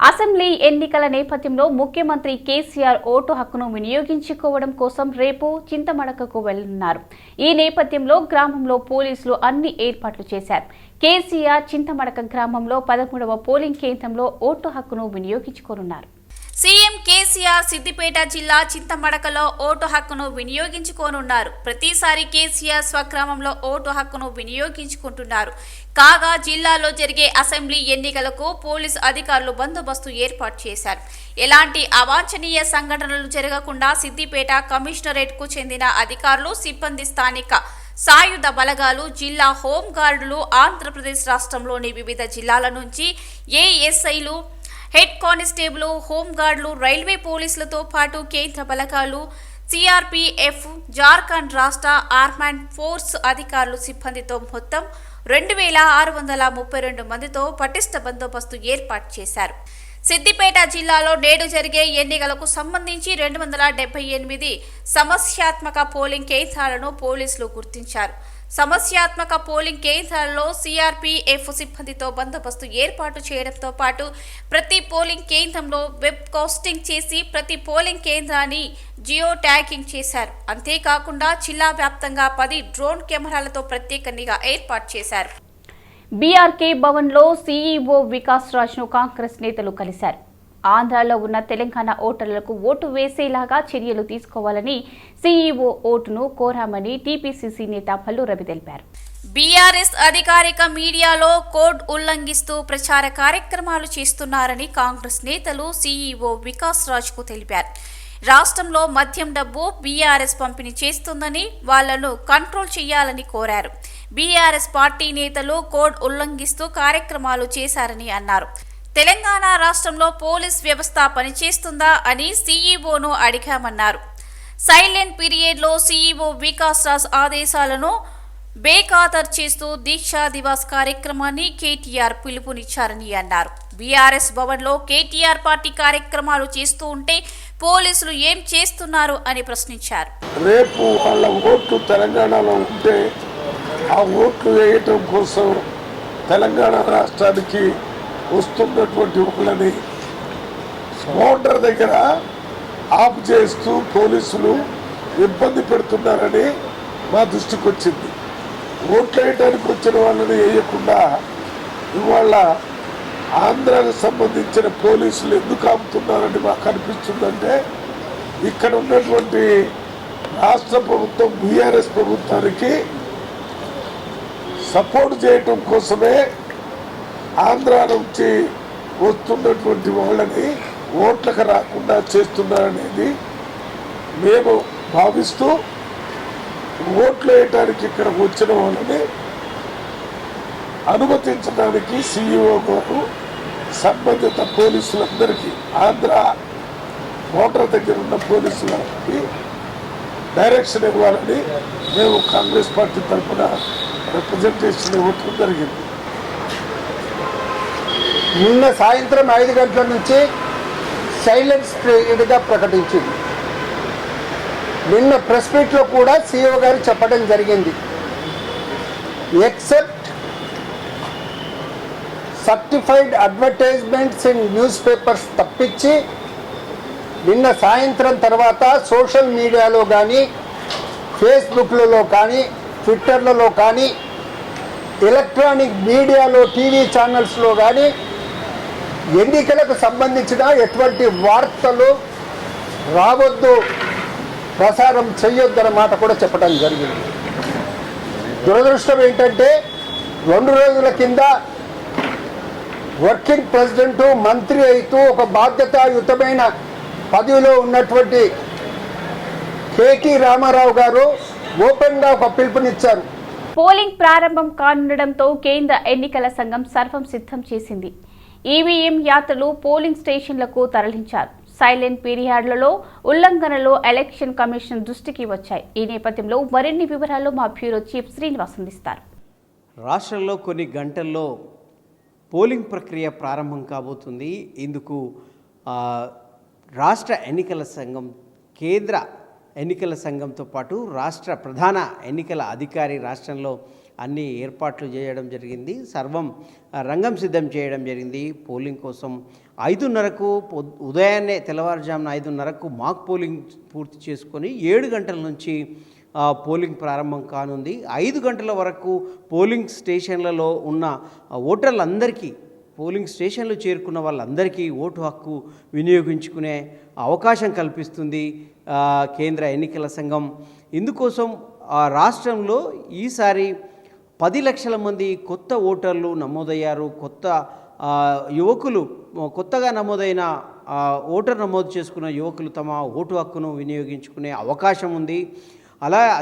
Assembly ఎన్నికల నేపథ్యంలో ముఖ్యమంత్రి కేసీఆర్ ఓటు హక్కును వినియోగించుకోవడం కోసం రేపు చింతమడకకు వెళ్లనున్నారు. ఈ నేపథ్యంలో గ్రామంలో పోలీసులు అన్ని ఏర్పాట్లు చేశారు. కేసీఆర్ చింతమడక గ్రామంలో 13వ పోలింగ్ కేంద్రంలో ఓటు హక్కును వినియోగించుకోనున్నారు. సీఎం కేసీఆర్ సిద్దిపేట జిల్లా చింతమడకలో ఓటు హక్కును వినియోగించుకోనున్నారు. ప్రతిసారి కేసీఆర్ స్వగ్రామంలో ఓటు హక్కును వినియోగించుకుంటున్నారు. కాగా జిల్లాలో జరిగే అసెంబ్లీ ఎన్నికలకు పోలీసు అధికారులు బందోబస్తు ఏర్పాటు చేశారు. ఎలాంటి అవాంఛనీయ సంఘటనలు జరగకుండా సిద్దిపేట కమిషనరేట్కు చెందిన అధికారులు, సిబ్బంది, స్థానిక సాయుధ బలగాలు, జిల్లా హోంగార్డులు, ఆంధ్రప్రదేశ్ రాష్ట్రంలోని వివిధ జిల్లాల నుంచి ఏఎస్ఐలు, హెడ్ కానిస్టేబుల్, హోంగార్డులు, రైల్వే పోలీసులతో పాటు కేంద్ర బలగాలు, సిఆర్పీఎఫ్, జార్ఖండ్ రాష్ట్ర ఆర్మ్డ్ ఫోర్స్ అధికారులు, సిబ్బందితో మొత్తం 2632 మందితో పటిష్ట బందోబస్తు ఏర్పాటు చేశారు. సిద్దిపేట జిల్లాలో నేడు జరిగే ఎన్నికలకు సంబంధించి 278 సమస్యాత్మక పోలింగ్ కేంద్రాలను పోలీసులు గుర్తించారు. సమస్యాత్మక పోలింగ్ కేంద్రాల్లో సిఆర్పీఎఫ్ సిబ్బందితో బందోబస్తు ఏర్పాటు చేయడంతో పాటు ప్రతి పోలింగ్ కేంద్రంలో వెబ్ కాస్టింగ్ చేసి ప్రతి పోలింగ్ కేంద్రాన్ని జియో ట్యాగింగ్ చేశారు. అంతేకాకుండా జిల్లా వ్యాప్తంగా 10 డ్రోన్ కెమెరాలతో ప్రత్యేక నిఘా ఏర్పాటు చేశారు. బీఆర్కే భవన్లో సీఈఓ వికాస్ రాజ్ను కాంగ్రెస్ నేతలు కలిశారు. ఆంధ్రాలో ఉన్న తెలంగాణ ఓటర్లకు ఓటు వేసేలాగా చర్యలు తీసుకోవాలని సీఈఓ ఓటును కోరామని టీపీసీసీ నేత పల్లు రవి తెలిపారు. బీఆర్ఎస్ అధికారిక మీడియాలో కోడ్ ఉల్లంఘిస్తూ ప్రచార కార్యక్రమాలు చేస్తున్నారని కాంగ్రెస్ నేతలు సీఈఓ వికాస్ రాజ్కు తెలిపారు. రాష్ట్రంలో మద్యం డబ్బు బీఆర్ఎస్ పంపిణీ చేస్తుందని వాళ్లను కంట్రోల్ చేయాలని కోరారు. బీఆర్ఎస్ పార్టీ నేతలు కోడ్ ఉల్లంఘిస్తూ కార్యక్రమాలు చేశారని అన్నారు. తెలంగాణ రాష్ట్రంలో పోలీస్ వ్యవస్థ పనిచేస్తుందా అని సీఈఓను అడిగామన్నారు. సైలెంట్ పీరియడ్లో సీఈఓ వికాస్ రాజ్ ఆదేశాలను బేఖాతరు చేస్తూ దీక్షా దివాస్ కార్యక్రమాన్ని కేటీఆర్ పిలుపునిచ్చారని అన్నారు. బీఆర్ఎస్ భవన్లో కేటీఆర్ పార్టీ కార్యక్రమాలు చేస్తూ ఉంటే పోలీసులు ఏం చేస్తున్నారు అని ప్రశ్నించారు. రేపు వాళ్ళ ఓట్లు తెలంగాణలో ఉంటే ఆ ఓట్లు వేయటం కోసం తెలంగాణ రాష్ట్రానికి వస్తున్నటువంటి వాళ్ళని బౌండర్ దగ్గర ఆఫ్ చేస్తూ పోలీసులు ఇబ్బంది పెడుతున్నారని మా దృష్టికి వచ్చింది. ఓట్లు వేయడానికి వచ్చిన వాళ్ళని వేయకుండా ఇవాళ ఆంధ్రాకు సంబంధించిన పోలీసులు ఎందుకు ఆపుతున్నారని మాకు అనిపిస్తుందంటే ఇక్కడ ఉన్నటువంటి రాష్ట్ర ప్రభుత్వం బీఆర్ఎస్ ప్రభుత్వానికి సపోర్ట్ చేయటం కోసమే ఆంధ్ర నుంచి వస్తున్నటువంటి వాళ్ళని ఓట్లకు రాకుండా చేస్తున్నారనేది మేము భావిస్తూ ఓట్లు వేయడానికి ఇక్కడికి వచ్చిన వాళ్ళని అనుమతించడానికి సీఈఓ గారు సంబంధిత పోలీసులందరికీ ఆంధ్ర మోటార్ దగ్గర ఉన్న పోలీసులకి డైరెక్షన్ ఇవ్వాలని మేము కాంగ్రెస్ పార్టీ తరఫున రిప్రజెంటేషన్ ఇవ్వటం జరిగింది. నిన్న సాయంత్రం 5 గంటల నుంచి సైలెన్స్ పీరియడ్గా ప్రకటించింది. నిన్న ప్రెస్ మీట్లో కూడా సీఈఓ గారు చెప్పడం జరిగింది, except certified advertisements in news papers తప్పించి నిన్న సాయంత్రం తర్వాత సోషల్ మీడియాలో కానీ, ఫేస్బుక్లలో కానీ, ట్విట్టర్లలో కానీ, ఎలక్ట్రానిక్ మీడియాలో టీవీ ఛానల్స్లో కానీ ఎన్నికలకు సంబంధించిన ఎటువంటి వార్తలు రావద్దు, ప్రసారం చేయొద్దన్న మాట కూడా చెప్పడం జరిగింది. దురదృష్టం ఏంటంటే 2 రోజుల కింద వర్కింగ్ ప్రెసిడెంటు, మంత్రి అయితూ ఒక బాధ్యతాయుతమైన పదవిలో ఉన్నటువంటి కేటీ రామారావు గారు ఓపెన్గా ఒక పిలుపునిచ్చారు. పోలింగ్ ప్రారంభం కానుండటంతో కేంద్ర ఎన్నికల సంఘం సర్వం సిద్ధం చేసింది. ఈవీఎం యాత్రలు పోలింగ్ స్టేషన్లకు తరలించారు. సైలెంట్ పీరియడ్లలో ఉల్లంఘనలు ఎలక్షన్ కమిషన్ దృష్టికి వచ్చాయి. ఈ నేపథ్యంలో మరిన్ని వివరాలు మా బ్యూరో చీఫ్ శ్రీనివాస్ అందిస్తారు. రాష్ట్రంలో కొన్ని గంటల్లో పోలింగ్ ప్రక్రియ ప్రారంభం కాబోతుంది. ఇందుకు రాష్ట్ర ఎన్నికల సంఘం, కేంద్ర ఎన్నికల సంఘంతో పాటు రాష్ట్ర ప్రధాన ఎన్నికల అధికారి రాష్ట్రంలో అన్ని ఏర్పాట్లు చేయడం జరిగింది. సర్వం రంగం సిద్ధం చేయడం జరిగింది. పోలింగ్ కోసం 5:30కు ఉదయాన్నే తెల్లవారుజామున 5:30కు మాక్ పోలింగ్ పూర్తి చేసుకొని 7 గంటల నుంచి పోలింగ్ ప్రారంభం కానుంది. 5 గంటల వరకు పోలింగ్ స్టేషన్లలో ఉన్న ఓటర్లందరికీ, పోలింగ్ స్టేషన్లు చేరుకున్న వాళ్ళందరికీ ఓటు హక్కు వినియోగించుకునే అవకాశం కల్పిస్తుంది కేంద్ర ఎన్నికల సంఘం. ఇందుకోసం రాష్ట్రంలో ఈసారి 10 లక్షల మంది కొత్త ఓటర్లు నమోదయ్యారు. కొత్త యువకులు, కొత్తగా నమోదైన ఓటర్ నమోదు చేసుకున్న యువకులు తమ ఓటు హక్కును వినియోగించుకునే అవకాశం ఉంది.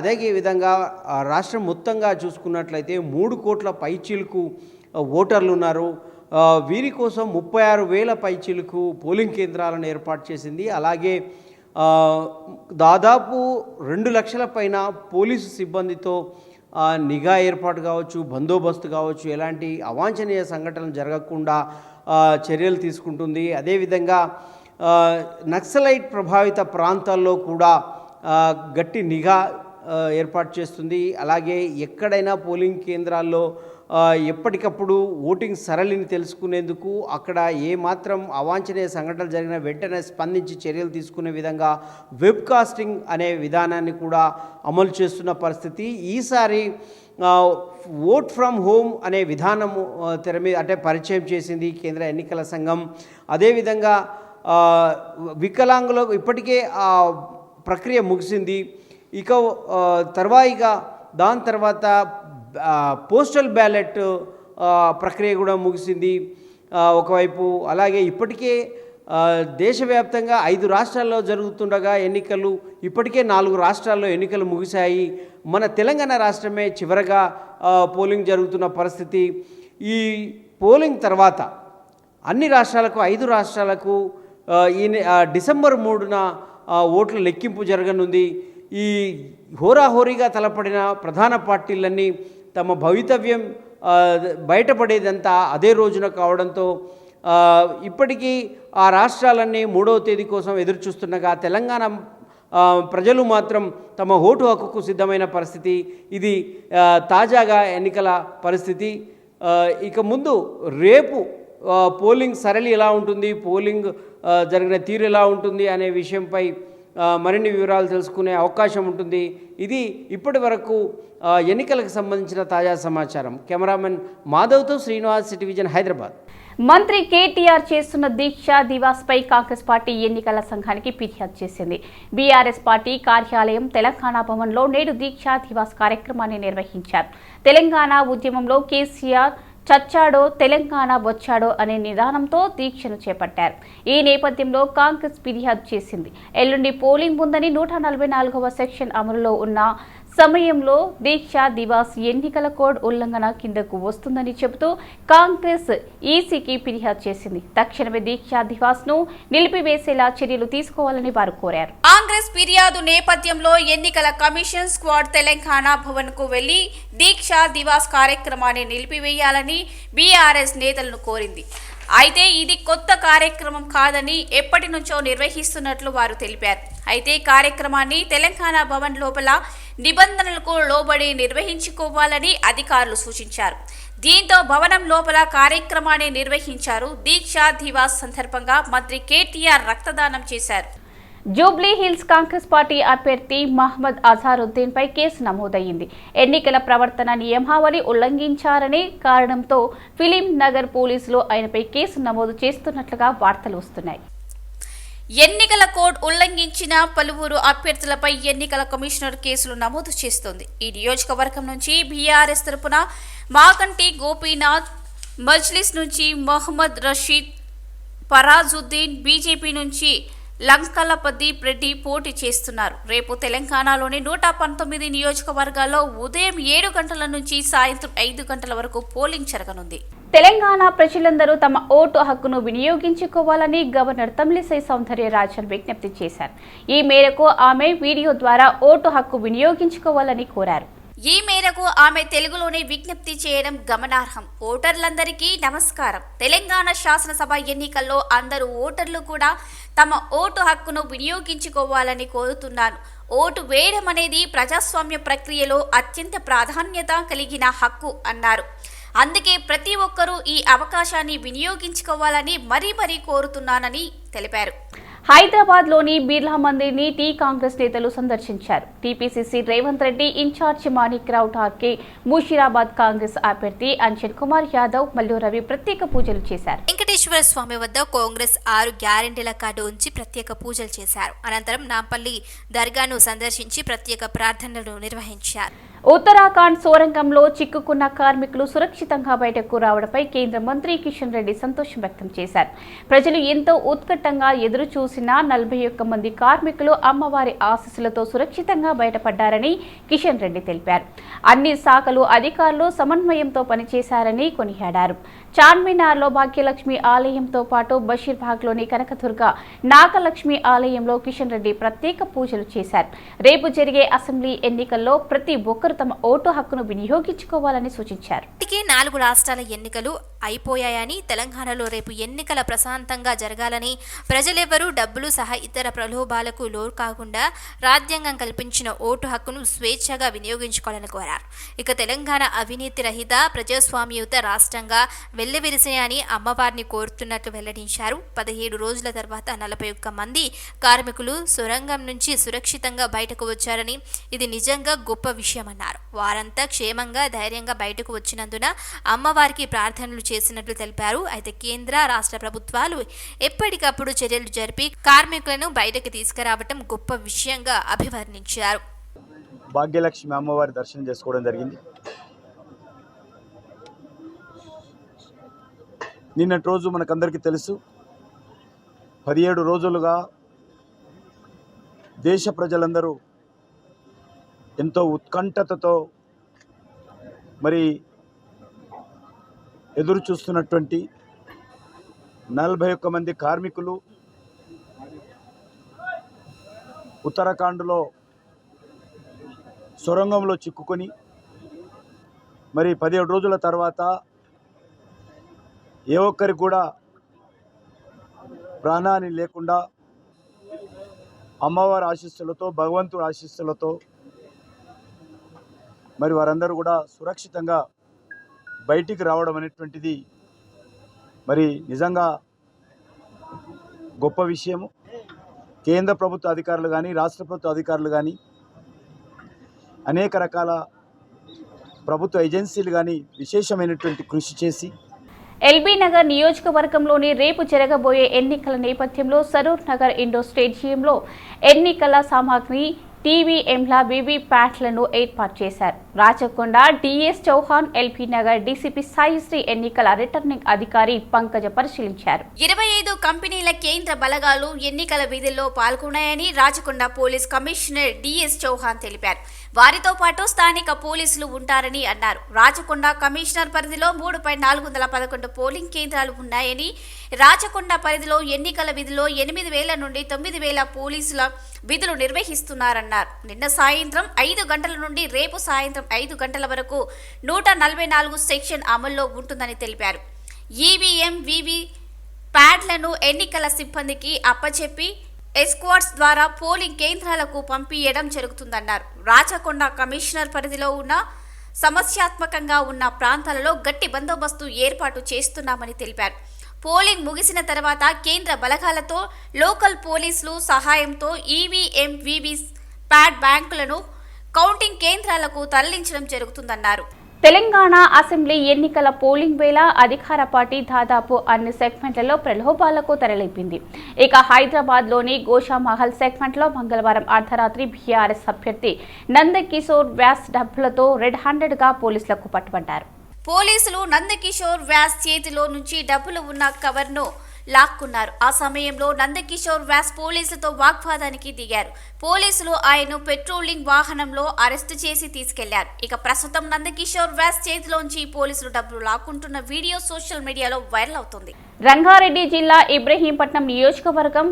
అదే విధంగా రాష్ట్రం మొత్తంగా చూసుకున్నట్లయితే 3 కోట్ల పైచీలకు ఓటర్లు ఉన్నారు. వీరి కోసం 36,000 పైచీలకు పోలింగ్ కేంద్రాలను ఏర్పాటు చేసింది. అలాగే దాదాపు 2 లక్షల పైన పోలీసు సిబ్బందితో నిఘా ఏర్పాటు కావచ్చు, బందోబస్తు కావచ్చు, ఎలాంటి అవాంఛనీయ సంఘటనలు జరగకుండా చర్యలు తీసుకుంటుంది. అదేవిధంగా నక్సలైట్ ప్రభావిత ప్రాంతాల్లో కూడా గట్టి నిఘా ఏర్పాటు చేస్తుంది. అలాగే ఎక్కడైనా పోలింగ్ కేంద్రాల్లో ఎప్పటికప్పుడు ఓటింగ్ సరళిని తెలుసుకునేందుకు, అక్కడ ఏమాత్రం అవాంఛనీయ సంఘటనలు జరిగిన వెంటనే స్పందించి చర్యలు తీసుకునే విధంగా వెబ్ కాస్టింగ్ అనే విధానాన్ని కూడా అమలు చేస్తున్న పరిస్థితి. ఈసారి ఓట్ ఫ్రమ్ హోమ్ అనే విధానము తెర మీద అంటే పరిచయం చేసింది కేంద్ర ఎన్నికల సంఘం. అదేవిధంగా వికలాంగులకు ఇప్పటికే ప్రక్రియ ముగిసింది. ఇక దాని తర్వాత పోస్టల్ బ్యాలెట్ ప్రక్రియ కూడా ముగిసింది ఒకవైపు. అలాగే ఇప్పటికే దేశవ్యాప్తంగా 5 రాష్ట్రాల్లో జరుగుతుండగా ఎన్నికలు, ఇప్పటికే 4 రాష్ట్రాల్లో ఎన్నికలు ముగిశాయి. మన తెలంగాణ రాష్ట్రమే చివరగా పోలింగ్ జరుగుతున్న పరిస్థితి. ఈ పోలింగ్ తర్వాత అన్ని రాష్ట్రాలకు, 5 రాష్ట్రాలకు ఈ డిసెంబర్ 3న ఓట్ల లెక్కింపు జరగనుంది. ఈ హోరాహోరీగా తలపడిన ప్రధాన పార్టీలన్నీ తమ భవితవ్యం బయటపడేదంతా అదే రోజున కావడంతో ఇప్పటికీ ఆ రాష్ట్రాలన్నీ 3వ తేదీ కోసం ఎదురుచూస్తుండగా తెలంగాణ ప్రజలు మాత్రం తమ ఓటు హక్కుకు సిద్ధమైన పరిస్థితి. ఇది తాజాగా ఎన్నికల పరిస్థితి. ఇక ముందు రేపు పోలింగ్ సరళి ఎలా ఉంటుంది, పోలింగ్ జరిగిన తీరు ఎలా ఉంటుంది అనే విషయంపై మరిన్ని వివరాలు తెలుసుకునే అవకాశం ఉంటుంది. ఇది ఇప్పటి వరకు ఎన్నికలకు సంబంధించిన తాజా సమాచారం. కెమెరామెన్ మాధవ్తో శ్రీనివాస్, సిటీ విజన్, హైదరాబాద్. మంత్రి కేటీఆర్ చేస్తున్న దీక్షా దివాస్ పై కాంగ్రెస్ పార్టీ ఎన్నికల సంఘానికి ఫిర్యాదు చేసింది. బీఆర్ఎస్ పార్టీ కార్యాలయం తెలంగాణ భవన్లో నేడు దీక్షా దివాస్ కార్యక్రమాన్ని నిర్వహించారు. తెలంగాణ ఉద్యమంలో కేసీఆర్ చచ్చాడో తెలంగాణ వచ్చాడో అనే నిదానంతో దీక్షను చేపట్టారు. ఈ నేపథ్యంలో కాంగ్రెస్ ఫిర్యాదు చేసింది. ఎల్లుండి పోలింగ్ ఉందని 144వ సెక్షన్ అమలులో ఉన్న సమయంలో దీక్షా దివాస్ ఎన్నికల కోడ్ ఉల్లంఘన కిందకు వస్తుందని చెబుతూ కాంగ్రెస్ ఈసీకి ఫిర్యాదు చేసింది. తక్షణమే దీక్షా దివాస్ ను నిలిపివేసేలా చర్యలు తీసుకోవాలని వారు కోరారు. కాంగ్రెస్ ఫిర్యాదు నేపథ్యంలో ఎన్నికల కమిషన్ స్క్వాడ్ తెలంగాణ భవన్ కు వెళ్లి దీక్షా దివాస్ కార్యక్రమాన్ని నిలిపివేయాలని బీఆర్ఎస్ నేతలను కోరింది. అయితే ఇది కొత్త కార్యక్రమం కాదని ఎప్పటి నుంచో నిర్వహిస్తున్నట్లు వారు తెలిపారు. అయితే కార్యక్రమాన్ని తెలంగాణ భవన్ లోపల నిబంధనలకు లోబడి నిర్వహించుకోవాలని అధికారులు సూచించారు. దీంతో భవనం లోపల కార్యక్రమాన్ని నిర్వహించారు. దీక్షా దివాస్ సందర్భంగా మంత్రి కేటీఆర్ రక్తదానం చేశారు. జూబ్లీ హిల్స్ కాంగ్రెస్ పార్టీ అభ్యర్థి మహమ్మద్ అజారుద్దీన్ పై కేసు నమోదయ్యింది. ఎన్నికల ప్రవర్తన నియమావళి ఉల్లంఘించారనే కారణంతో ఫిలిం నగర్ పోలీసులు ఆయనపై కేసు నమోదు చేస్తున్నట్లుగా వార్తలు వస్తున్నాయి. ఎన్నికల కోడ్ ఉల్లంఘించిన పలువురు అభ్యర్థులపై ఎన్నికల కమిషనర్ కేసులు నమోదు చేస్తోంది. ఈ నియోజకవర్గం నుంచి బీఆర్ఎస్ తరపున మాకంటి గోపీనాథ్, మజ్లిస్ నుంచి మొహమ్మద్ రషీద్, ఫరాజుద్దీన్, బీజేపీ నుంచి లంకలపదీప్ రెడ్డి పోటీ చేస్తున్నారు. రేపు తెలంగాణలోని 119 నియోజకవర్గాల్లో ఉదయం 7 గంటల నుంచి సాయంత్రం 5 గంటల వరకు పోలింగ్ జరగనుంది. తెలంగాణ ప్రజలందరూ తమ ఓటు హక్కును వినియోగించుకోవాలని గవర్నర్ తమిళిసై సౌందర్యరాజన్ విజ్ఞప్తి చేశారు. ఈ మేరకు ఆమె వీడియో ద్వారా ఓటు హక్కు వినియోగించుకోవాలని కోరారు. ఈ మేరకు ఆమె తెలుగులోనే విజ్ఞప్తి చేయడం గమనార్హం. ఓటర్లందరికీ నమస్కారం. తెలంగాణ శాసనసభ ఎన్నికల్లో అందరూ ఓటర్లు కూడా తమ ఓటు హక్కును వినియోగించుకోవాలని కోరుతున్నాను. ఓటు వేయడం అనేది ప్రజాస్వామ్య ప్రక్రియలో అత్యంత ప్రాధాన్యత కలిగిన హక్కు అన్నారు. అందుకే ప్రతి ఒక్కరూ ఈ అవకాశాన్ని వినియోగించుకోవాలని మరీ కోరుతున్నానని తెలిపారు. హైదరాబాద్లోని బిర్లా మందిర్ని టీ కాంగ్రెస్ నేతలు సందర్శించారు. టీపీసీసీ రేవంత్ రెడ్డి ఇన్ఛార్జ్ మాణిక్రావు ఠార్కే, ముషీరాబాద్ కాంగ్రెస్ అభ్యర్థి అంజన్ కుమార్ యాదవ్, మల్లు రవి ప్రత్యేక పూజలు చేశారు. వెంకటేశ్వర స్వామి వద్ద కాంగ్రెస్ 6 గ్యారెంటీల కార్డు ఉంచి ప్రత్యేక పూజలు చేశారు. అనంతరం నాంపల్లి దర్గాను సందర్శించి ప్రత్యేక ప్రార్థనలు నిర్వహించారు. ఉత్తరాఖండ్ సొరంగంలో చిక్కుకున్న కార్మికులు సురక్షితంగా బయటకు రావడంపై కేంద్ర మంత్రి కిషన్ రెడ్డి సంతోషం వ్యక్తం చేశారు. ప్రజలు ఎంతో ఉత్కంఠంగా ఎదురు చూసిన 41 మంది కార్మికులు అమ్మవారి ఆశీస్సులతో సురక్షితంగా బయటపడ్డారని కిషన్ రెడ్డి తెలిపారు. అన్ని శాఖలు అధికారులు సమన్వయంతో పనిచేశారని కొనియాడారు. చార్మినార్లో భాగ్యలక్ష్మి ఆలయంతో పాటు బషీర్బాగ్లోని కనకదుర్గ నాగలక్ష్మి ఆలయంలో కిషన్ రెడ్డి ప్రత్యేక పూజలు చేశారు. రేపు జరిగే అసెంబ్లీ ఎన్నికల్లో ప్రతి ఒక్కరూ తమ ఓటు హక్కును వినియోగించుకోవాలని సూచించారు. ఇప్పటికే 4 రాష్ట్రాల ఎన్నికలు అయిపోయాయని, తెలంగాణలో రేపు ఎన్నికల ప్రశాంతంగా జరగాలని, ప్రజలెవరూ డబ్బులు సహా ఇతర ప్రలోభాలకు లోను కాకుండా రాజ్యాంగం కల్పించిన ఓటు హక్కును స్వేచ్ఛగా వినియోగించుకోవాలని కోరారు. ఇక తెలంగాణ అవినీతి రహిత ప్రజాస్వామ్యయుత రాష్ట్రంగా వెల్లివిరిసేయని అమ్మవారిని కోరుతున్నట్లు వెల్లడించారు. 17 రోజుల తర్వాత 41 మంది కార్మికులు సొరంగం నుంచి సురక్షితంగా బయటకు వచ్చారని, ఇది నిజంగా గొప్ప విషయమన్నారు. వారంతా క్షేమంగా ధైర్యంగా బయటకు వచ్చినందున అమ్మవారికి ప్రార్థనలు చేసినట్లు తెలిపారు. అయితే కేంద్ర రాష్ట్ర ప్రభుత్వాలు ఎప్పటికప్పుడు చర్యలు జరిపి కార్మికులను బయటకు తీసుకురావటం గొప్ప విషయంగా అభివర్ణించారు. భాగ్యలక్ష్మి అమ్మవారి దర్శనం చేసుకోవడం జరిగింది. నిన్నటి రోజు మనకందరికీ తెలుసు, 17 రోజులుగా దేశ ప్రజలందరూ ఎంతో ఉత్కంఠతతో మరి ఎదురు చూస్తున్నటువంటి 41 మంది కార్మికులు ఉత్తరాఖండ్లో సొరంగంలో చిక్కుకొని మరి 17 రోజుల తర్వాత ఏ ఒక్కరికి కూడా ప్రాణాన్ని లేకుండా అమ్మవారి ఆశీస్సులతో, భగవంతుడి ఆశీస్సులతో మరి వారందరూ కూడా సురక్షితంగా బయటికి రావడం అనేటువంటిది మరి నిజంగా గొప్ప విషయము. కేంద్ర ప్రభుత్వ అధికారులు కానీ, రాష్ట్ర ప్రభుత్వ అధికారులు కానీ, అనేక రకాల ప్రభుత్వ ఏజెన్సీలు కానీ విశేషమైనటువంటి కృషి చేసి ఎల్బీ నగర్ నియోజకవర్గంలోని రేపు జరగబోయే ఎన్నికల నేపథ్యంలో సరూర్ నగర్ ఇండోర్ స్టేడియంలో ఎన్నికల సామాగ్రి, టీవీఎంల వీవీప్యాట్లను ఏర్పాటు చేశారు. Rachakonda DS Chauhan, LB Nagar DCP Saishree ఎన్నికల రిటర్నింగ్ అధికారి పంకజ పరిశీలించారు. 25 కంపెనీల కేంద్ర బలగాలు ఎన్నికల విధుల్లో పాల్గొన్నాయని Rachakonda police commissioner DS Chauhan తెలిపారు. వారితో పాటు స్థానిక పోలీసులు ఉంటారని అన్నారు. రాచకొండ కమిషనర్ పరిధిలో 3,411 పోలింగ్ కేంద్రాలు ఉన్నాయని, రాచకొండ పరిధిలో ఎన్నికల విధుల్లో 8,000 నుండి 9,000 పోలీసుల విధులు నిర్వహిస్తున్నారన్నారు. నిన్న సాయంత్రం 5 గంటల నుండి రేపు సాయంత్రం 5 గంటల వరకు 144 సెక్షన్ అమల్లో ఉంటుందని తెలిపారు. ఈవీఎం, వీవీ ప్యాడ్లను ఎన్నికల సిబ్బందికి అప్పచెప్పి ఎస్క్వాడ్స్ ద్వారా పోలింగ్ కేంద్రాలకు పంపించడం జరుగుతుందన్నారు. రాచకొండ కమిషనర్ పరిధిలో ఉన్న సమస్యాత్మకంగా ఉన్న ప్రాంతాలలో గట్టి బందోబస్తు ఏర్పాటు చేస్తున్నామని తెలిపారు. పోలింగ్ ముగిసిన తర్వాత కేంద్ర బలగాలతో, లోకల్ పోలీసులు సహాయంతో ఈవీఎం, వీవీ ప్యాడ్ బ్యాంకులను కౌంటింగ్ కేంద్రాలకు తరలించడం జరుగుతుందన్నారు. తెలంగాణ అసెంబ్లీ ఎన్నికల పోలింగ్ వేళ అధికార పార్టీ దాదాపు అన్ని సెగ్మెంట్లలో ప్రలోభాలకు తెరలేపింది. ఇక హైదరాబాద్లోని గోషామహల్ సెగ్మెంట్లో మంగళవారం అర్ధరాత్రి బీఆర్ఎస్ అభ్యర్థి నందకిషోర్ వ్యాస్ డబ్బులతో రెడ్ హ్యాండెడ్గా పోలీసులకు పట్టుబడ్డారు. పోలీసులు నందకిషోర్ వ్యాస్ చేతిలో నుంచి డబ్బులు ఉన్న కవర్ను లాక్కున్నారు. ఆ సమయంలో నందకిషోర్ వ్యాస్ పోలీసులతో వాగ్వాదానికి దిగారు. పోలీసులు ఆయన్ను పెట్రోలింగ్ వాహనంలో అరెస్టు చేసి తీసుకెళ్లారు. ఇక ప్రస్తుతం నందకిషోర్ వ్యాస్ చేతిలోంచి పోలీసులు డబ్బులు లాక్కుంటున్న వీడియో సోషల్ మీడియాలో వైరల్ అవుతుంది. రంగారెడ్డి జిల్లా ఇబ్రహీంపట్నం నియోజకవర్గం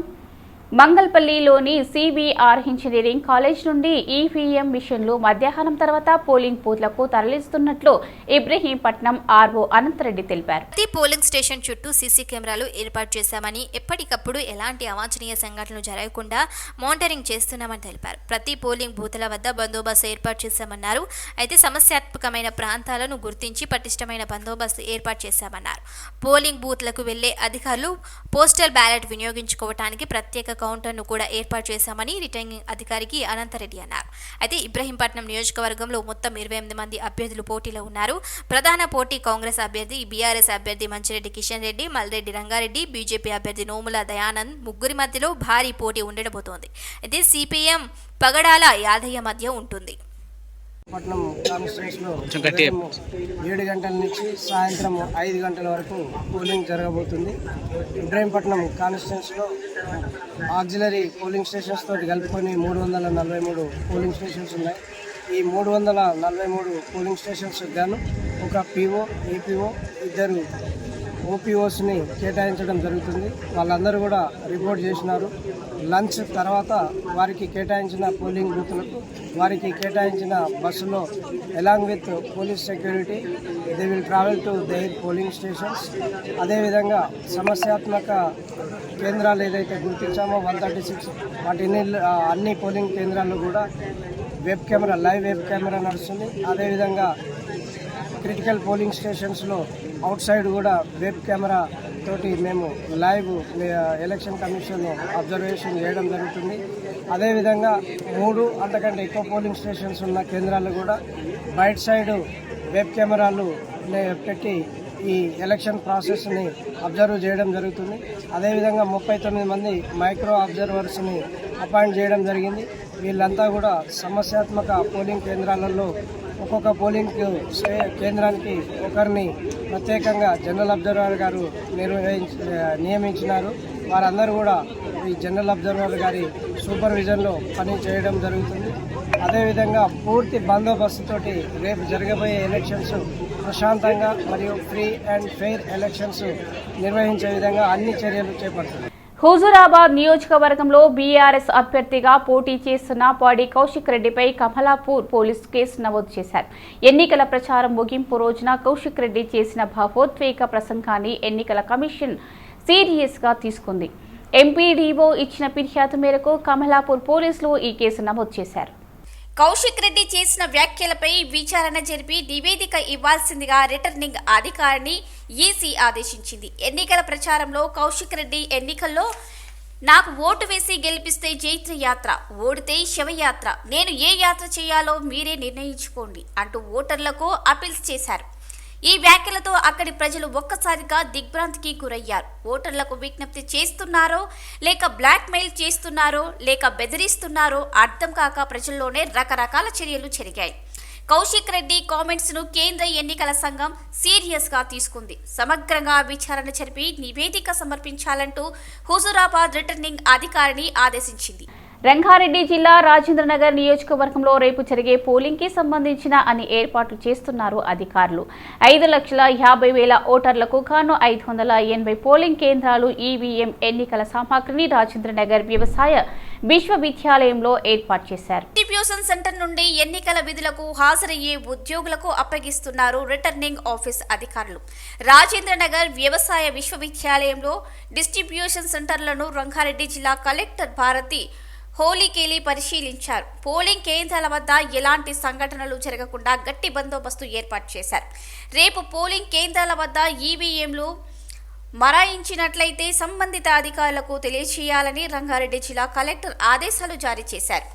మంగళపల్లిలోని సిబిఆర్ ఇంజనీరింగ్ కాలేజ్ నుండి ఈవీఎం మిషన్లు మధ్యాహ్నం తర్వాత పోలింగ్ బూత్లకు తరలిస్తున్నట్లు ఇబ్రహీంపట్నం ఆర్ఓ అనంతరెడ్డి తెలిపారు. ప్రతి పోలింగ్ స్టేషన్ చుట్టూ సీసీ కెమెరాలు ఏర్పాటు చేశామని, ఎప్పటికప్పుడు ఎలాంటి అవాంఛనీయ సంఘటనలు జరగకుండా మానిటరింగ్ చేస్తున్నామని తెలిపారు. ప్రతి పోలింగ్ బూత్ల వద్ద బందోబస్తు ఏర్పాటు చేశామన్నారు. అయితే సమస్యాత్మకమైన ప్రాంతాలను గుర్తించి పటిష్టమైన బందోబస్తు ఏర్పాటు చేశామన్నారు. పోలింగ్ బూత్లకు వెళ్లే అధికారులు పోస్టల్ బ్యాలెట్ వినియోగించుకోవడానికి ప్రత్యేక కౌంటర్ను కూడా ఏర్పాటు చేశామని రిటర్నింగ్ అధికారికి అనంతరెడ్డి అన్నారు. అయితే ఇబ్రహీంపట్నం నియోజకవర్గంలో మొత్తం 28 మంది అభ్యర్థులు పోటీలో ఉన్నారు. ప్రధాన పోటీ కాంగ్రెస్ అభ్యర్థి, బీఆర్ఎస్ అభ్యర్థి మంచిరెడ్డి కిషన్ రెడ్డి, మల్రెడ్డి రంగారెడ్డి, బీజేపీ అభ్యర్థి నోముల దయానంద్ ముగ్గురి మధ్యలో భారీ పోటీ ఉండబోతోంది. అయితే సిపిఎం పగడాల యాదయ్య మధ్య ఉంటుంది. పట్నం కాన్స్టిట్యూన్సీలో 7 గంటల నుంచి సాయంత్రం 5 గంటల వరకు పోలింగ్ జరగబోతుంది. ఇబ్రహీంపట్నం కాన్స్టిట్యూన్సీలో ఆక్సిలరీ పోలింగ్ స్టేషన్స్ తోటి కలుపుకొని 343 పోలింగ్ స్టేషన్స్ ఉన్నాయి. ఈ 343 పోలింగ్ స్టేషన్స్ గాను ఒక పీఓ, ఏపీఓ, 2 ఓపీఓస్ని కేటాయించడం జరుగుతుంది. వాళ్ళందరూ కూడా రిపోర్ట్ చేసినారు. లంచ్ తర్వాత వారికి కేటాయించిన పోలింగ్ బూత్లకు, వారికి కేటాయించిన బస్సులో along with police security they will travel to their polling stations. అదేవిధంగా సమస్యాత్మక కేంద్రాలు ఏదైతే గుర్తించామో 136 వాటి అన్ని పోలింగ్ కేంద్రాల్లో కూడా లైవ్ వెబ్ కెమెరా నడుస్తుంది. అదేవిధంగా క్రిటికల్ పోలింగ్ స్టేషన్స్లో అవుట్ సైడ్ కూడా వెబ్ కెమెరా తోటి మేము లైవ్ ఎలక్షన్ కమిషన్ అబ్జర్వేషన్ చేయడం జరుగుతుంది. అదేవిధంగా 3 అంతకంటే ఎక్కువ పోలింగ్ స్టేషన్స్ ఉన్న కేంద్రాల్లో కూడా బయట సైడ్ వెబ్ కెమెరాలు పెట్టి ఈ ఎలక్షన్ ప్రాసెస్ని అబ్జర్వ్ చేయడం జరుగుతుంది. అదేవిధంగా 39 మంది మైక్రో అబ్జర్వర్స్ని అపాయింట్ చేయడం జరిగింది. వీళ్ళంతా కూడా సమస్యాత్మక పోలింగ్ కేంద్రాలలో ఒక్కొక్క పోలింగ్ కేంద్రానికి ఒకరిని ప్రత్యేకంగా జనరల్ అబ్జర్వర్ గారు నియమించినారు. వారందరూ కూడా ఈ జనరల్ అబ్జర్వర్ గారి సూపర్విజన్లో పని చేయడం జరుగుతుంది. అదేవిధంగా పూర్తి బందోబస్తుతోటి రేపు జరగబోయే ఎలక్షన్స్ ప్రశాంతంగా మరియు ఫ్రీ అండ్ ఫెయిర్ ఎలక్షన్స్ నిర్వహించే విధంగా అన్ని చర్యలు చేపడుతుంది. హుజూరాబాద్ నియోజకవర్గంలో బీఆర్ఎస్ అభ్యర్థిగా పోటీ చేస్తున్న పాడి కౌశిక్ రెడ్డిపై కమలాపూర్ పోలీసు కేసు నమోదు చేశారు. ఎన్నికల ప్రచారం ముగింపు రోజున కౌశిక్ రెడ్డి చేసిన భావోద్వేగ ప్రసంగాన్ని ఎన్నికల కమిషన్ సీరియస్గా తీసుకుంది. ఎంపీడీఓ ఇచ్చిన ఫిర్యాదు మేరకు కమలాపూర్ పోలీసులు ఈ కేసు నమోదు చేశారు. కౌశిక్ రెడ్డి చేసిన వ్యాఖ్యలపై విచారణ జరిపి నివేదిక ఇవ్వాల్సిందిగా రిటర్నింగ్ అధికారిని ఈసీ ఆదేశించింది. ఎన్నికల ప్రచారంలో కౌశిక్ రెడ్డి ఎన్నికల్లో నాకు ఓటు వేసి గెలిపిస్తే జైత్ర యాత్ర, ఓడితే శవయాత్ర, నేను ఏ యాత్ర చేయాలో మీరే నిర్ణయించుకోండి అంటూ ఓటర్లకు అపీల్స్ చేశారు. ఈ వ్యాఖ్యలతో అక్కడి ప్రజలు ఒక్కసారిగా దిగ్భ్రాంతికి గురయ్యారు. ఓటర్లకు విజ్ఞప్తి చేస్తున్నారో లేక బ్లాక్మెయిల్ చేస్తున్నారో లేక బెదిరిస్తున్నారో అర్థం కాక ప్రజల్లోనే రకరకాల చర్యలు జరిగాయి. కౌశిక్ రెడ్డి కామెంట్స్ ను కేంద్ర ఎన్నికల సంఘం సీరియస్ గా తీసుకుంది. సమగ్రంగా విచారణ జరిపి నివేదిక సమర్పించాలంటూ హుజూరాబాద్ రిటర్నింగ్ అధికారిని ఆదేశించింది. రంగారెడ్డి జిల్లా రాజేంద్రనగర్ నియోజకవర్గంలో రేపు జరిగే పోలింగ్ కి సంబంధించిన అన్ని ఏర్పాట్లు చేస్తున్నారు అధికారులు. 5,50,000 ఓటర్లకు గాను 580 పోలింగ్ కేంద్రాలు, ఈవీఎం ఎన్నికల సామాగ్రిని రాజేంద్రనగర్ వ్యవసాయ విశ్వవిద్యాలయంలో ఏర్పాటు చేశారు. డిస్ట్రిబ్యూషన్ సెంటర్ నుండి ఎన్నికల విధులకు హాజరయ్యే ఉద్యోగులకు అప్పగిస్తున్నారు రిటర్నింగ్ ఆఫీస్ అధికారులు. రాజేంద్రనగర్ వ్యవసాయ విశ్వవిద్యాలయంలో డిస్ట్రిబ్యూషన్ సెంటర్లను రంగారెడ్డి జిల్లా కలెక్టర్ భారతి హోలీకేలి పరిశీలించారు. పోలింగ్ కేంద్రాల వద్ద ఎలాంటి సంఘటనలు జరగకుండా గట్టి బందోబస్తు ఏర్పాటు చేశారు. రేపు పోలింగ్ కేంద్రాల వద్ద ఈవీఎంలు మరాయించినట్లయితే సంబంధిత అధికారులకు తెలియజేయాలని రంగారెడ్డి జిల్లా కలెక్టర్ ఆదేశాలు జారీ చేశారు.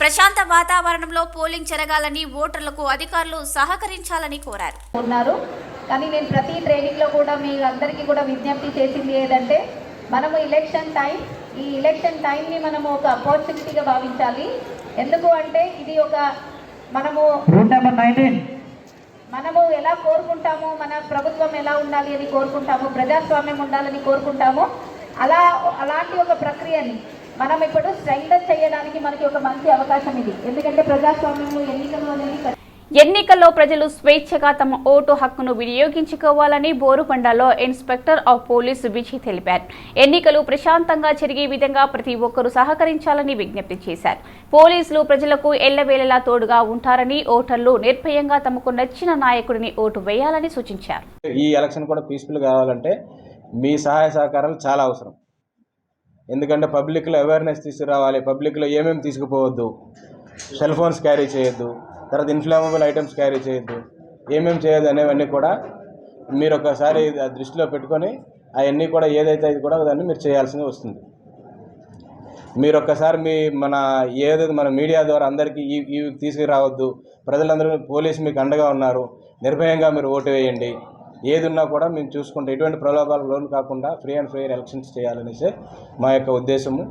ప్రశాంత వాతావరణంలో పోలింగ్ జరగాలని ఓటర్లకు అధికారులు సహకరించాలని కోరారు. కానీ నేను ప్రతి ట్రైనింగ్లో కూడా మీ అందరికీ కూడా విజ్ఞప్తి చేసింది ఏదంటే మనము ఈ ఎలక్షన్ టైంని మనము ఒక ఆపర్చునిటీగా భావించాలి. ఎందుకు అంటే ఇది ఒక మనము ఎలా కోరుకుంటాము, మన ప్రభుత్వం ఎలా ఉండాలి అని కోరుకుంటాము, ప్రజాస్వామ్యం ఉండాలని కోరుకుంటాము. అలాంటి ఒక ప్రక్రియని మనం ఇప్పుడు స్ట్రెంగ్థన్ చేయడానికి మనకి ఒక మంచి అవకాశం ఇది. ఎందుకంటే ప్రజాస్వామ్యంలో ఎన్నికలు అనేది ఎన్నికల్లో ప్రజలు స్వేచ్ఛగా తమ ఓటు హక్కును వినియోగించుకోవాలని బోరుబండలో ఇన్స్పెక్టర్ ఆఫ్ పోలీసు విజయ్ తెలిపారు. ఎన్నికలు ప్రశాంతంగా జరిగే విధంగా ప్రతి ఒక్కరూ సహకరించాలని విజ్ఞప్తి చేశారు. పోలీసులు ప్రజలకు ఎల్లవేళలా తోడుగా ఉంటారని, ఓటర్లు నిర్భయంగా తమకు నచ్చిన నాయకుడిని ఓటు వేయాలని సూచించారు. ఈ ఎలక్షన్ కూడా పీస్ఫుల్ కావాలంటే మీ సహాయ సహకారాలు చాలా అవసరం. ఎందుకంటే పబ్లిక్లో అవేర్నెస్ తీసుకురావాలి. పబ్లిక్లో ఏమేమి తీసుకుపోవద్దు, సెల్ ఫోన్స్ క్యారీ చేయొద్దు, తర్వాత ఇన్ఫ్లామబుల్ ఐటమ్స్ క్యారీ చేయొద్దు, ఏమేమి చేయొద్దు అనేవన్నీ కూడా మీరు ఒకసారి దృష్టిలో పెట్టుకొని అవన్నీ కూడా ఏదైతే అది కూడా దాన్ని మీరు చేయాల్సింది వస్తుంది. మీరు ఒక్కసారి ఏదైతే మన మీడియా ద్వారా అందరికీ ఇవి తీసుకురావద్దు, ప్రజలందరూ పోలీసు మీకు అండగా ఉన్నారు, నిర్భయంగా మీరు ఓటు వేయండి, ఏది ఉన్నా కూడా మేము చూసుకుంటే ఎటువంటి ప్రలోభాలకు లోను కాకుండా ఫ్రీ అండ్ ఫెయిర్ ఎలక్షన్స్ చేయాలనేసి మా యొక్క ఉద్దేశము.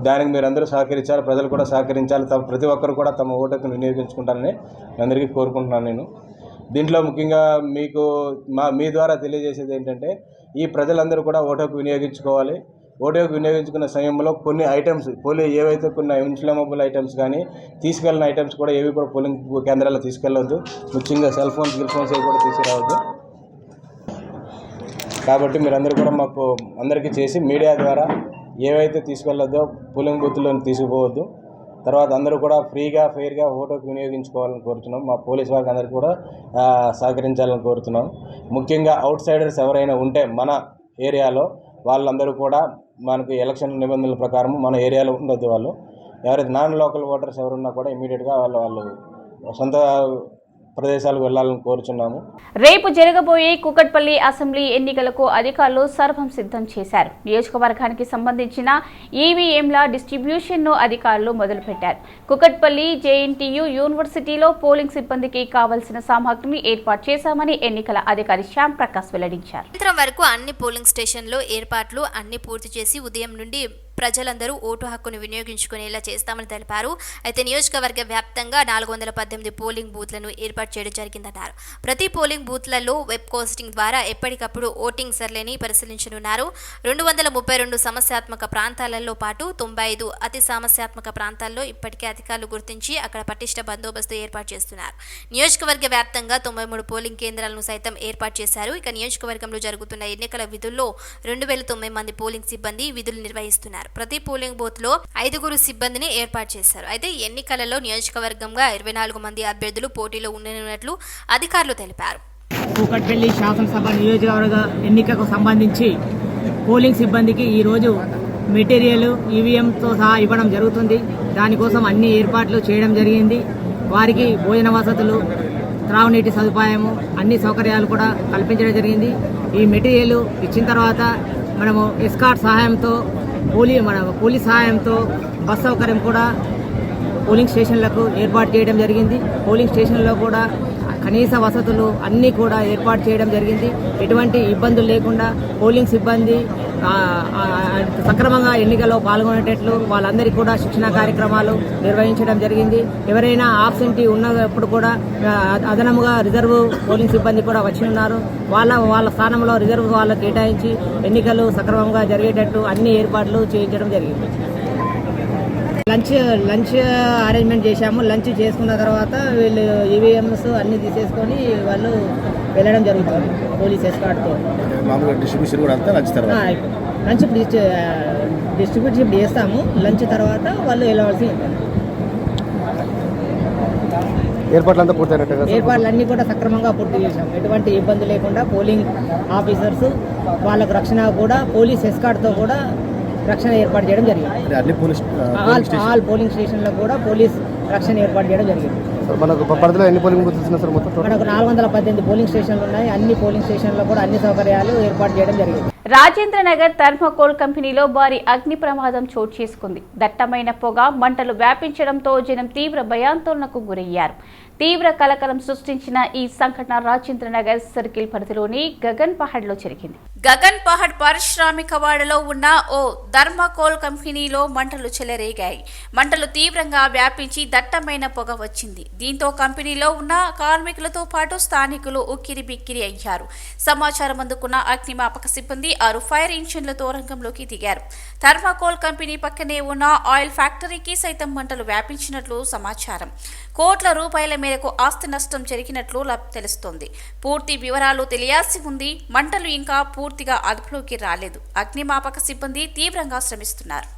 దానికి మీరు అందరూ సహకరించాలి, ప్రజలు కూడా సహకరించాలి, ప్రతి ఒక్కరు కూడా తమ ఓటును వినియోగించుకుంటారని అందరికీ కోరుకుంటున్నాను. నేను దీంట్లో ముఖ్యంగా మీ ద్వారా తెలియజేసేది ఏంటంటే ఈ ప్రజలందరూ కూడా ఓటుకు వినియోగించుకోవాలి. ఓటుకు వినియోగించుకున్న సమయంలో కొన్ని ఐటమ్స్ ఏవైతే కొన్ని ఇన్ఫ్లమబుల్ ఐటమ్స్ కానీ తీసుకెళ్ళిన ఐటమ్స్ కూడా ఏవి కూడా పోలింగ్ కేంద్రాల్లో తీసుకెళ్ళవద్దు. ముఖ్యంగా సెల్ ఫోన్స్ ఏవి కూడా తీసుకురావద్దు. కాబట్టి మీరందరూ కూడా మాకు అందరికీ చేసి మీడియా ద్వారా ఏవైతే తీసుకెళ్ళొద్దో పోలింగ్ బూత్లో తీసుకుపోవద్దు. తర్వాత అందరూ కూడా ఫ్రీగా ఫెయిర్గా ఓటుకు వినియోగించుకోవాలని కోరుతున్నాం. మా పోలీస్ వారికి అందరికీ కూడా సహకరించాలని కోరుతున్నాం. ముఖ్యంగా అవుట్ సైడర్స్ ఎవరైనా ఉంటే మన ఏరియాలో వాళ్ళందరూ కూడా మనకు ఎలక్షన్ నిబంధనల ప్రకారం మన ఏరియాలో ఉండొద్దు. వాళ్ళు ఎవరైతే నాన్ లోకల్ ఓటర్స్ ఎవరున్నా కూడా ఇమీడియట్గా వాళ్ళు సొంత ప్రదేశాలకు వెళ్లాలని కోరుచున్నాము. రేపు జరగబోయే కూకట్పల్లి అసెంబ్లీ ఎన్నికలకు అధికారులు సర్వం సిద్ధం చేశారు. నియోజకవర్గానికి సంబంధించిన ఈవీఎంల డిస్ట్రిబ్యూషన్ ను అధికారులు మొదలుపెట్టారు. కూకట్పల్లి జేఎన్టీయూ యూనివర్సిటీలో పోలింగ్ సిబ్బందికి కావలసిన సామగ్రిని ఏర్పాటు చేశామని ఎన్నికల అధికారి శ్యామ్ ప్రకాష్ వెల్లడించారు. సాయంత్రం వరకు అన్ని పోలింగ్ స్టేషన్లో ఏర్పాట్లు అన్ని పూర్తి చేసి ఉదయం నుండి ప్రజలందరూ ఓటు హక్కును వినియోగించుకునేలా చేస్తామని తెలిపారు. అయితే నియోజకవర్గ వ్యాప్తంగా 418 పోలింగ్ బూత్లను ఏర్పాటు చేయడం జరిగిందన్నారు. ప్రతి పోలింగ్ బూత్లలో వెబ్ కాస్టింగ్ ద్వారా ఎప్పటికప్పుడు ఓటింగ్ సర్లేని పరిశీలించనున్నారు. 232 సమస్యాత్మక ప్రాంతాలలో పాటు 95 అతి సమస్యాత్మక ప్రాంతాల్లో ఇప్పటికే అధికారులు గుర్తించి అక్కడ పటిష్ట బందోబస్తు ఏర్పాటు చేస్తున్నారు. నియోజకవర్గ వ్యాప్తంగా 93 పోలింగ్ కేంద్రాలను సైతం ఏర్పాటు చేశారు. ఇక నియోజకవర్గంలో జరుగుతున్న ఎన్నికల విధుల్లో 2009 మంది పోలింగ్ సిబ్బంది విధులు నిర్వహిస్తున్నారు. ప్రతి పోలింగ్ బూత్ లో 5 సిబ్బందిని ఏర్పాటు చేశారు. అయితే ఎన్నికలలో నియోజకవర్గంగా 24 మంది అభ్యర్థులు పోటీలో ఉండనున్నట్లు అధికారులు తెలిపారు. కూకట్పల్లి శాసనసభ నియోజకవర్గ ఎన్నికకు సంబంధించి పోలింగ్ సిబ్బందికి ఈరోజు మెటీరియల్ ఈవీఎంతో సహా ఇవ్వడం జరుగుతుంది. దానికోసం అన్ని ఏర్పాట్లు చేయడం జరిగింది. వారికి భోజన వసతులు, త్రాగునీటి సదుపాయము, అన్ని సౌకర్యాలు కూడా కల్పించడం జరిగింది. ఈ మెటీరియల్ ఇచ్చిన తర్వాత మనము ఎస్కార్ట్ సహాయంతో పోలీస్ సహాయంతో బస్ సౌకర్యం కూడా పోలింగ్ స్టేషన్లకు ఏర్పాటు చేయడం జరిగింది. పోలింగ్ స్టేషన్లో కూడా కనీస వసతులు అన్నీ కూడా ఏర్పాటు చేయడం జరిగింది. ఎటువంటి ఇబ్బందులు లేకుండా పోలింగ్ సిబ్బంది సక్రమంగా ఎన్నికల్లో పాల్గొనేటట్లు వాళ్ళందరికీ కూడా శిక్షణ కార్యక్రమాలు నిర్వహించడం జరిగింది. ఎవరైనా ఆబ్సెంటీ ఉన్నప్పుడు కూడా అదనముగా రిజర్వ్ పోలింగ్ సిబ్బంది కూడా వచ్చి ఉన్నారు. వాళ్ళ స్థానంలో రిజర్వ్ వాళ్ళకు కేటాయించి ఎన్నికలు సక్రమంగా జరిగేటట్టు అన్ని ఏర్పాట్లు చేయించడం జరిగింది. లంచ్ అరేంజ్మెంట్ చేశాము. లంచ్ చేసుకున్న తర్వాత వీళ్ళు ఈవీఎంస్ అన్ని తీసేసుకొని వాళ్ళు వెళ్ళడం జరుగుతుంది పోలీస్ ఎస్కార్ట్తో. డిస్ట్రిబ్యూషన్ కూడా అంతా లంచ్ డిస్ట్రిబ్యూషన్ చేస్తాము. లంచ్ తర్వాత వాళ్ళు వెళ్ళవలసి ఉంటుంది. ఏర్పాట్లంతా పూర్తయినట్టుగా ఏర్పాట్లన్నీ కూడా సక్రమంగా పూర్తి చేశాము. ఎటువంటి ఇబ్బంది లేకుండా పోలింగ్ ఆఫీసర్స్ వాళ్ళకు రక్షణ కూడా పోలీస్ ఎస్కార్ట్తో కూడా రక్షణ ఏర్పాటు చేయడం జరిగింది. ఆల్ పోలింగ్ స్టేషన్లో కూడా పోలీస్ రక్షణ ఏర్పాటు చేయడం జరిగింది. మనకు పరిధిలో ఎన్ని పోలింగ్ బూత్స్ ఉన్నాయి సార్? మొత్తం మనకు 418 పోలింగ్ స్టేషన్లు ఉన్నాయి. అన్ని పోలింగ్ స్టేషన్లో కూడా అన్ని సౌకర్యాలు ఏర్పాటు చేయడం జరిగింది. రాజేంద్రనగర్ థర్మోకోల్ కంపెనీలో భారీ అగ్ని ప్రమాదం చోటు చేసుకుంది. దట్టమైన పొగ మంటలు వ్యాపించడంతో జనం తీవ్ర భయాందోళనకు గురయ్యారు. తీవ్ర కలకలం సృష్టించిన ఈ సంఘటన రాజేంద్రనగర్ సర్కిల్ పరిధిలోని గగన్ పహాడ్లో జరిగింది. గగన్ పహాడ్ పారిశ్రామిక వాడలో ఉన్న ఓ థర్మోకోల్ కంపెనీలో మంటలు చెలరేగాయి. మంటలు తీవ్రంగా వ్యాపించి దట్టమైన పొగ వచ్చింది. దీంతో కంపెనీలో ఉన్న కార్మికులతో పాటు స్థానికులు ఉక్కిరిబిక్కిరి అయ్యారు. సమాచారం అందుకున్న అగ్నిమాపక సిబ్బంది 6 ఫైర్ ఇంజిన్లతో రంగంలోకి దిగారు. థర్మోకోల్ కంపెనీ పక్కనే ఉన్న ఆయిల్ ఫ్యాక్టరీకి సైతం మంటలు వ్యాపించినట్లు సమాచారం. కోట్ల రూపాయల మేరకు ఆస్తి నష్టం జరిగినట్లు తెలుస్తోంది. పూర్తి వివరాలు తెలియాల్సి ఉంది. మంటలు ఇంకా పూర్తిగా అదుపులోకి రాలేదు. అగ్నిమాపక సిబ్బంది తీవ్రంగా శ్రమిస్తున్నారు.